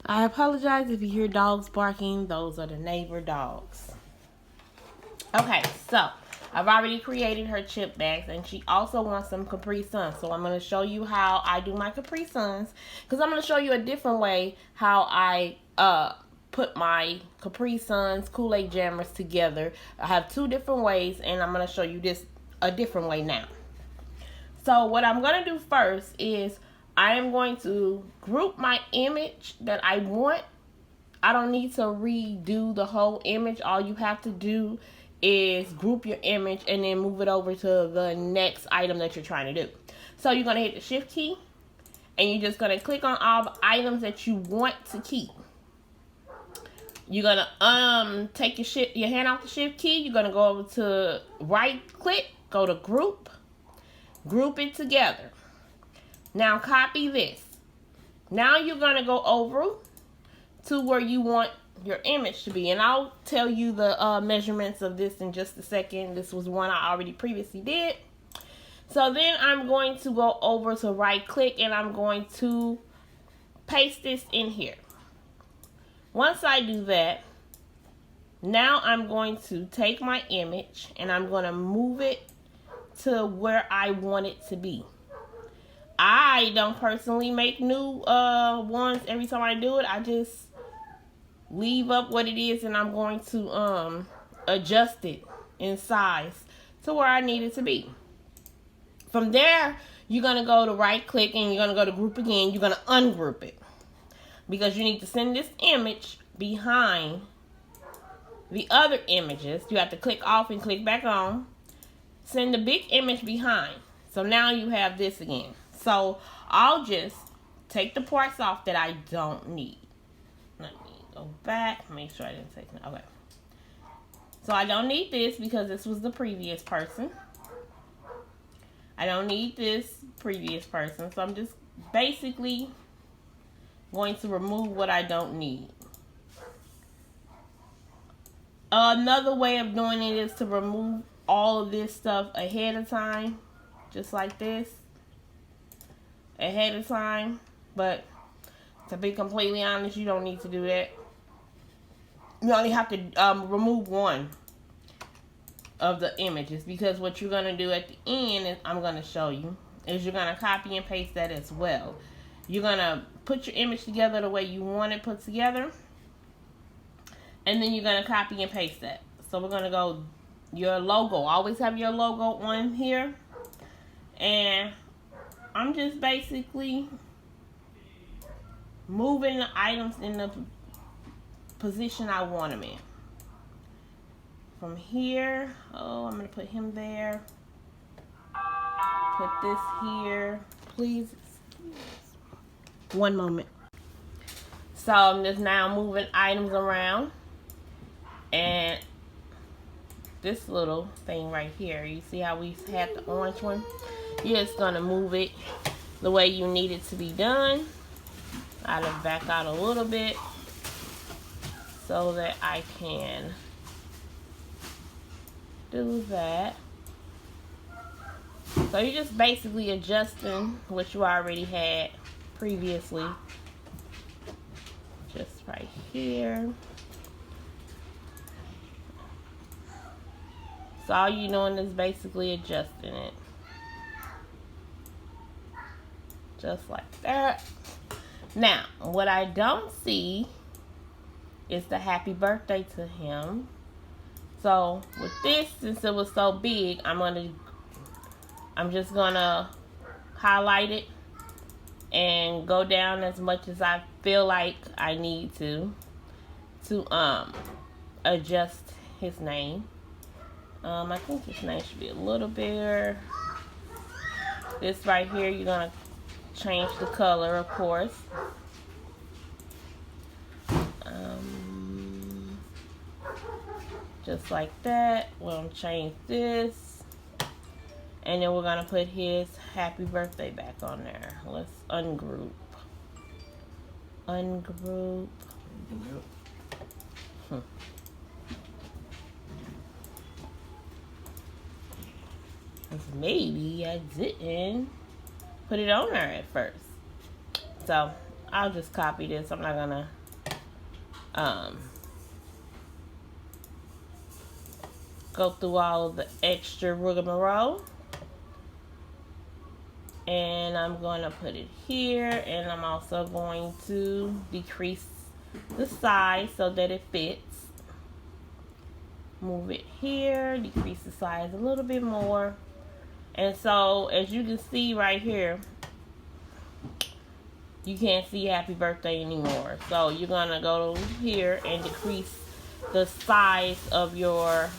I apologize if you hear dogs barking. Those are the neighbor dogs. Okay, so I've already created her chip bags, and she also wants some Capri Suns. So I'm going to show you how I do my Capri Suns, because I'm going to show you a different way how I put my Capri Suns Kool-Aid jammers together. I have two different ways, and I'm going to show you this a different way now. So what I'm going to do first is I am going to group my image that I want. I don't need to redo the whole image. All you have to do is group your image and then move it over to the next item that you're trying to do. So you're going to hit the shift key and you're just going to click on all the items that you want to keep. You're going to take your hand off the shift key. You're going to go over to right click, go to group it together. Now copy this. Now you're going to go over to where you want your image to be, and I'll tell you the measurements of this in just a second. This was one I already previously did. So then I'm going to go over to right click and I'm going to paste this in here. Once I do that, now I'm going to take my image and I'm going to move it to where I want it to be. I don't personally make new ones every time I do it. I just leave up what it is and I'm going to adjust it in size to where I need it to be. From there, you're going to go to right click and you're going to go to group again. You're going to ungroup it because you need to send this image behind the other images. You have to click off and click back on. Send the big image behind. So now you have this again. So I'll just take the parts off that I don't need. Let me go back, make sure I didn't take it. Okay. So I don't need this because this was the previous person. I don't need this previous person. So I'm just basically going to remove what I don't need. Another way of doing it is to remove all of this stuff ahead of time. Just like this. Ahead of time. But to be completely honest, you don't need to do that. You only have to remove one of the images, because what you're going to do at the end, is I'm going to show you, is you're going to copy and paste that as well. You're going to put your image together the way you want it put together, and then you're going to copy and paste that. So we're going to go your logo. Always have your logo on here, and I'm just basically moving the items in the position I want them in. From here, I'm going to put him there. Put this here. Please. One moment. So I'm just now moving items around. And this little thing right here, you see how we had the orange one? You're just going to move it the way you need it to be done. I'll back out a little bit so that I can do that. So you're just basically adjusting what you already had previously. Just right here. So all you're doing is basically adjusting it. Just like that. Now, what I don't see is the happy birthday to him. So with this, since it was so big, I'm just gonna highlight it and go down as much as I feel like I need to adjust his name. I think his name should be a little bigger. This right here, you're gonna change the color, of course. Just like that. We're going to change this. And then we're going to put his happy birthday back on there. Let's ungroup. Ungroup. Maybe I didn't put it on there at first. So I'll just copy this. I'm not going to go through all of the extra rigmarole. And I'm going to put it here, and I'm also going to decrease the size so that it fits. Move it here, decrease the size a little bit more. And so, as you can see right here, you can't see happy birthday anymore. So you're going to go here and decrease the size of your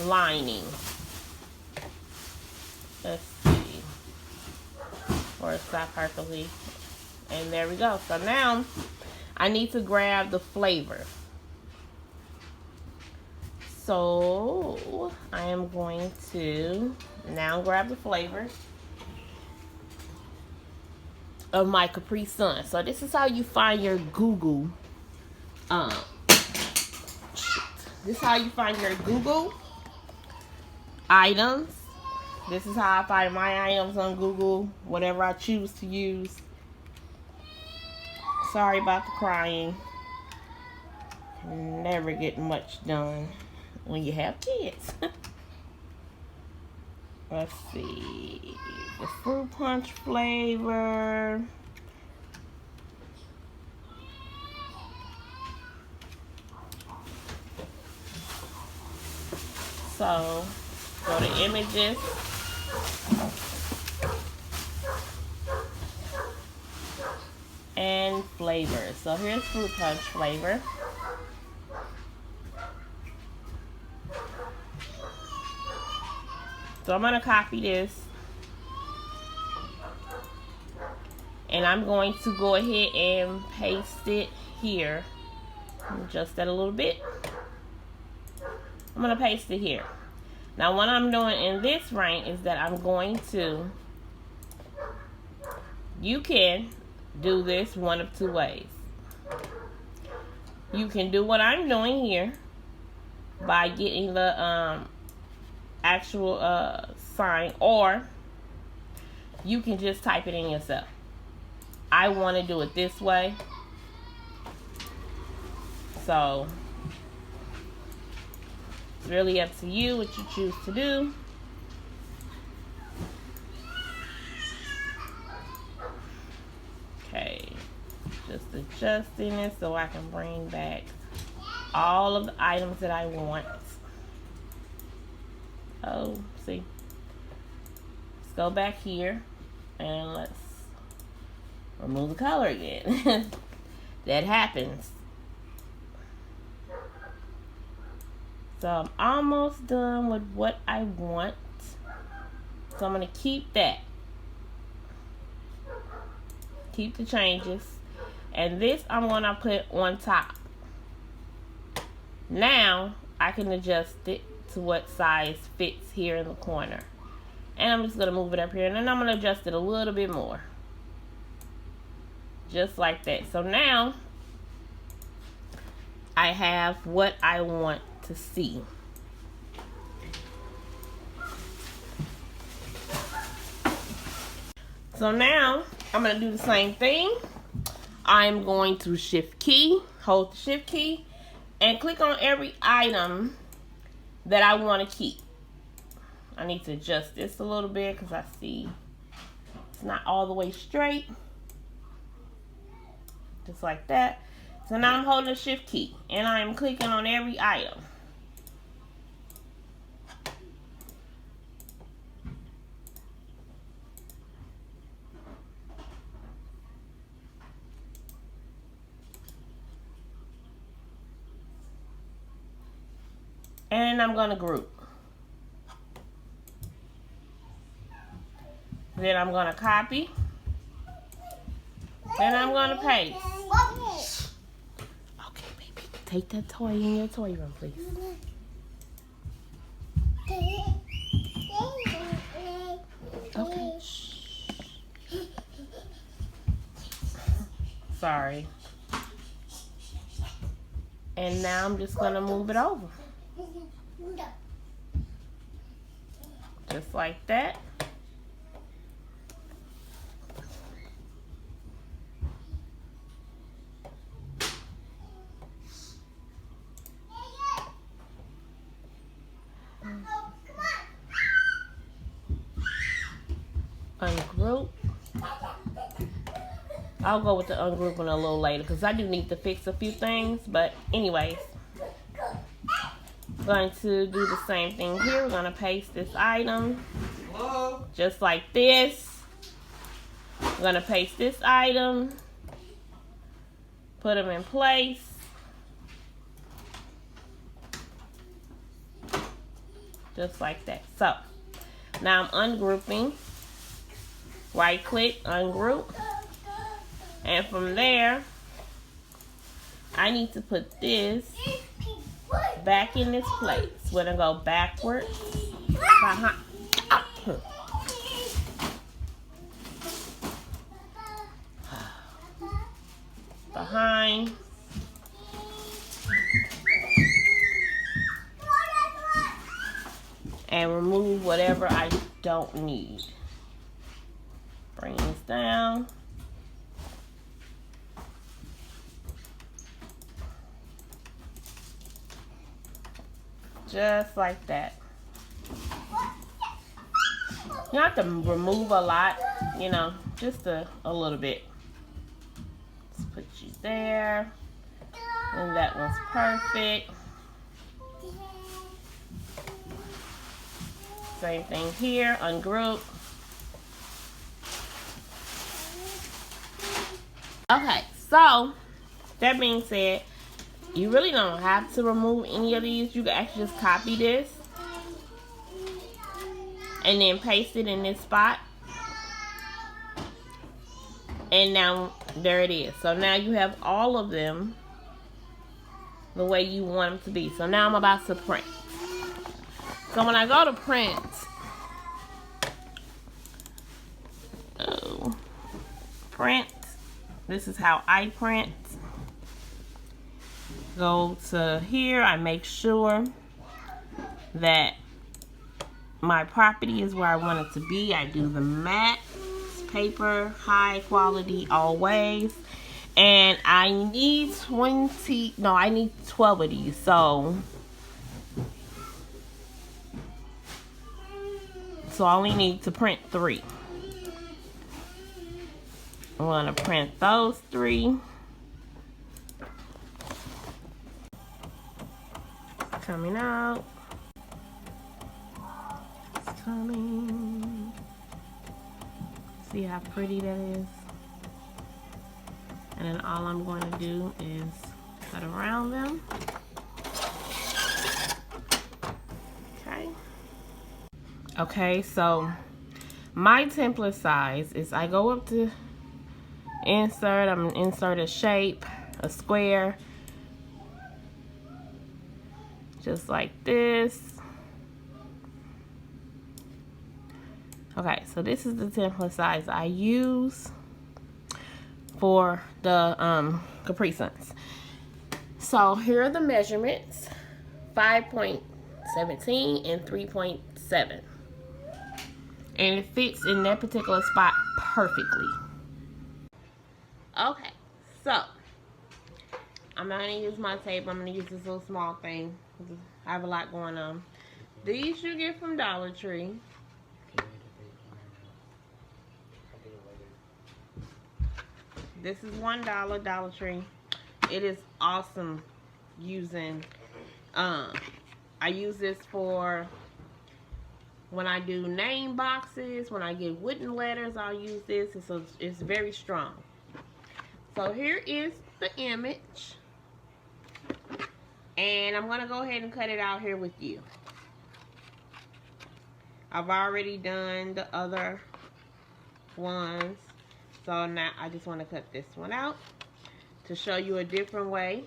lining. Let's see. Or stop perfectly. And there we go. So now I need to grab the flavor. So I am going to now grab the flavor of my Capri Sun. So this is how you find your Google. This is how you find your Google items. This is how I find my items on Google, whatever I choose to use. Sorry about the crying. Never get much done when you have kids. Let's see. The fruit punch flavor. So, go to images. And flavors. So here's fruit punch flavor. So I'm going to copy this. And I'm going to go ahead and paste it here. Adjust that a little bit. I'm going to paste it here. Now what I'm doing in this rank is that I'm going to, you can do this one of two ways. You can do what I'm doing here by getting the actual sign, or you can just type it in yourself. I want to do it this way. So it's really up to you what you choose to do. Okay, just adjusting it so I can bring back all of the items that I want. Oh, see. Let's go back here and let's remove the color again. That happens. So I'm almost done with what I want. So I'm going to keep that. Keep the changes. And this I'm going to put on top. Now I can adjust it to what size fits here in the corner. And I'm just going to move it up here. And then I'm going to adjust it a little bit more. Just like that. So now I have what I want to see. So now I'm going to do the same thing. I'm going to shift key, hold the shift key, and click on every item that I want to keep. I need to adjust this a little bit because I see it's not all the way straight. Just like that. So now I'm holding the shift key and I'm clicking on every item. And I'm going to group. Then I'm going to copy. Then I'm going to paste. Okay, baby. Take that toy in your toy room, please. Okay. Sorry. And now I'm just going to move it over. Just like that. ungroup. I'll go with the ungrouping a little later because I do need to fix a few things. But anyways, I'm going to do the same thing here. We're going to paste this item just like this. We're going to paste this item, put them in place. Just like that. So now I'm ungrouping. Right click, ungroup. And from there, I need to put this back in this place. We're gonna go backwards, behind, behind, and remove whatever I don't need. Bring this down. Just like that. You don't have to remove a lot, you know, just a little bit. Let's put you there. And that one's perfect. Same thing here, ungroup. Okay, so that being said, you really don't have to remove any of these. You can actually just copy this and then paste it in this spot. And now there it is. So now you have all of them the way you want them to be. So now I'm about to print. So when I go to print, print, this is how I print. Go to here, I make sure that my property is where I want it to be. I do the matte paper, high quality always. And I need I need 12 of these. So I only need to print 3. I'm gonna print those 3. Coming out. It's coming. See how pretty that is? And then all I'm going to do is cut around them. Okay. Okay, so my template size is I go up to insert, I'm gonna insert a shape, a square. Just like this. Okay, so this is the template size I use for the Capri Suns. So here are the measurements: 5.17 and 3.7. And it fits in that particular spot perfectly. Okay, so I'm not gonna use my tape. I'm gonna use this little small thing. I have a lot going on. These you get from Dollar Tree. This is $1 Dollar Tree. It is awesome using. I use this for when I do name boxes. When I get wooden letters, I'll use this. It's very strong. So here is the image. And I'm going to go ahead and cut it out here with you. I've already done the other ones. So now I just want to cut this one out to show you a different way.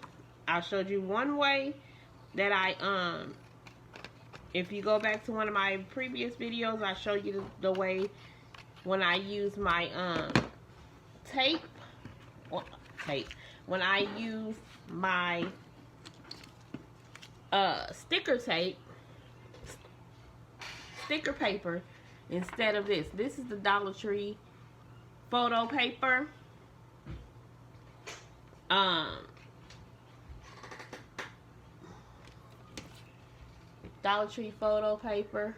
I showed you one way that if you go back to one of my previous videos, I showed you the way when I use my when I use my sticker paper instead of this. This is the Dollar Tree photo paper. Dollar Tree photo paper.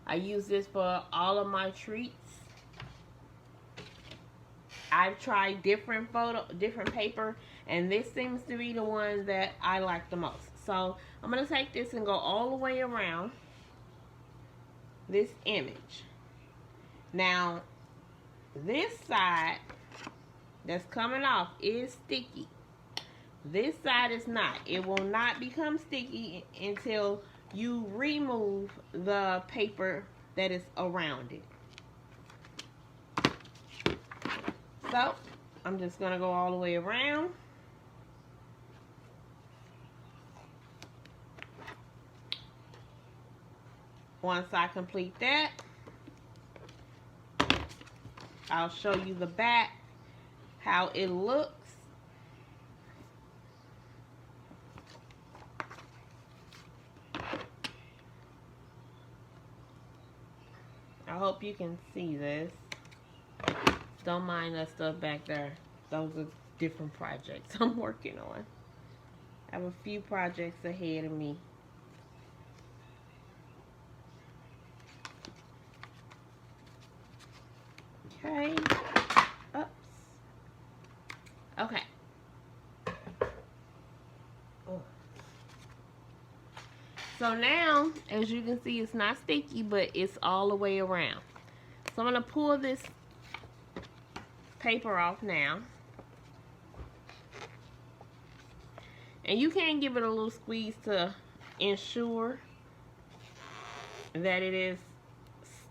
I use this for all of my treats. I've tried different paper, and this seems to be the one that I like the most. So I'm going to take this and go all the way around this image. Now, this side that's coming off is sticky. This side is not. It will not become sticky until you remove the paper that is around it. So, I'm just going to go all the way around. Once I complete that, I'll show you the back, how it looks. I hope you can see this. Don't mind that stuff back there. Those are different projects I'm working on. I have a few projects ahead of me. Okay. Oops. Okay. So now, as you can see, it's not sticky, but it's all the way around. So I'm going to pull this paper off now. And you can give it a little squeeze to ensure that it is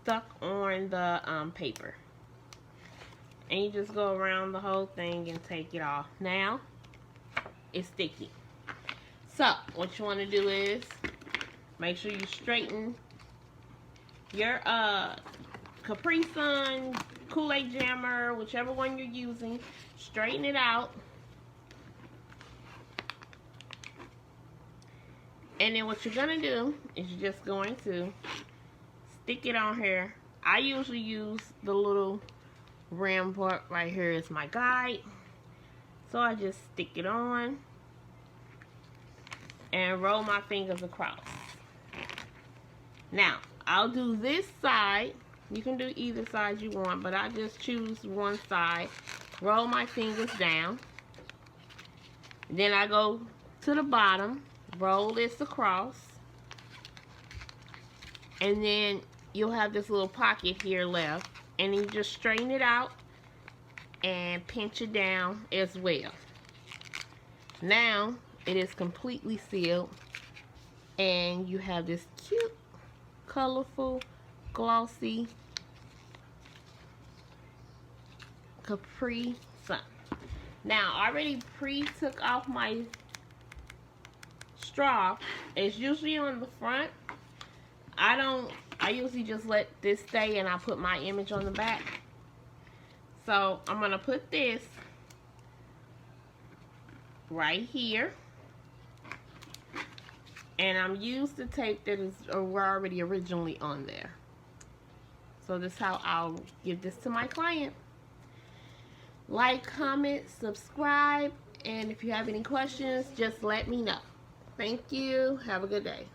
stuck on the paper. And you just go around the whole thing and take it off. Now, it's sticky. So, what you want to do is make sure you straighten your Capri Sun, Kool-Aid Jammer, whichever one you're using. Straighten it out. And then what you're going to do is you're just going to stick it on here. I usually use the little rim part right here as my guide. So I just stick it on and roll my fingers across. Now, I'll do this side. You can do either side you want, but I just choose one side. Roll my fingers down. Then I go to the bottom, roll this across, and then you'll have this little pocket here left. And you just straighten it out and pinch it down as well. Now it is completely sealed, and you have this cute, colorful, glossy Capri Sun. Now I already took off my straw. It's usually on the front. I usually just let this stay and I put my image on the back. So I'm going to put this right here. And I'm used the tape that is already originally on there. So this is how I'll give this to my client. Like, comment, subscribe, and if you have any questions, just let me know. Thank you. Have a good day.